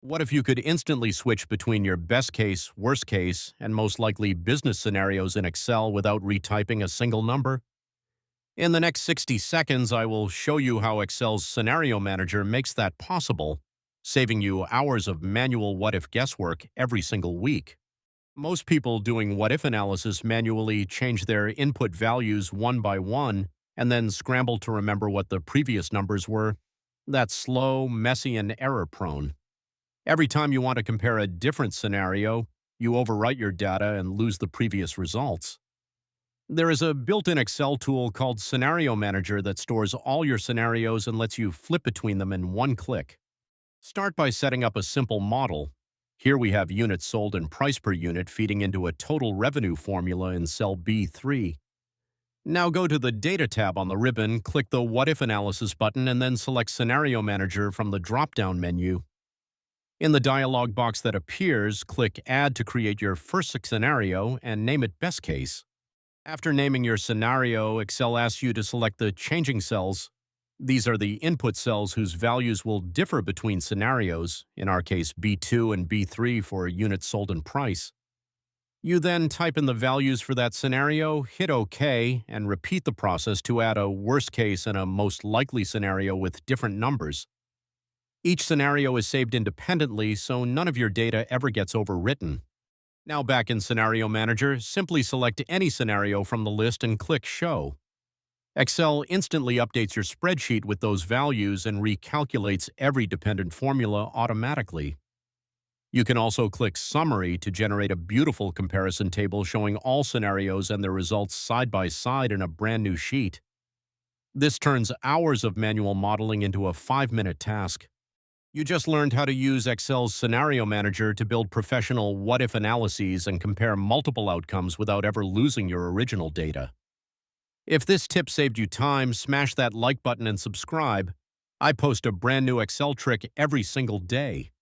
What if you could instantly switch between your best case, worst case, and most likely business scenarios in Excel without retyping a single number? In the next 60 seconds, I will show you how Excel's Scenario Manager makes that possible, saving you hours of manual what-if guesswork every single week. Most people doing what-if analysis manually change their input values one by one and then scramble to remember what the previous numbers were. That's slow, messy, and error-prone. Every time you want to compare a different scenario, you overwrite your data and lose the previous results. There is a built-in Excel tool called Scenario Manager that stores all your scenarios and lets you flip between them in one click. Start by setting up a simple model. Here we have units sold and price per unit feeding into a total revenue formula in cell B3. Now go to the Data tab on the ribbon, click the What If Analysis button, and then select Scenario Manager from the drop-down menu. In the dialog box that appears, click Add to create your first scenario and name it Best Case. After naming your scenario, Excel asks you to select the changing cells. These are the input cells whose values will differ between scenarios, in our case B2 and B3 for units sold and price. You then type in the values for that scenario, hit OK, and repeat the process to add a worst case and a most likely scenario with different numbers. Each scenario is saved independently, so none of your data ever gets overwritten. Now back in Scenario Manager, simply select any scenario from the list and click Show. Excel instantly updates your spreadsheet with those values and recalculates every dependent formula automatically. You can also click Summary to generate a beautiful comparison table showing all scenarios and their results side by side in a brand new sheet. This turns hours of manual modeling into a 5-minute task. You just learned how to use Excel's Scenario Manager to build professional what-if analyses and compare multiple outcomes without ever losing your original data. If this tip saved you time, smash that like button and subscribe. I post a brand new Excel trick every single day.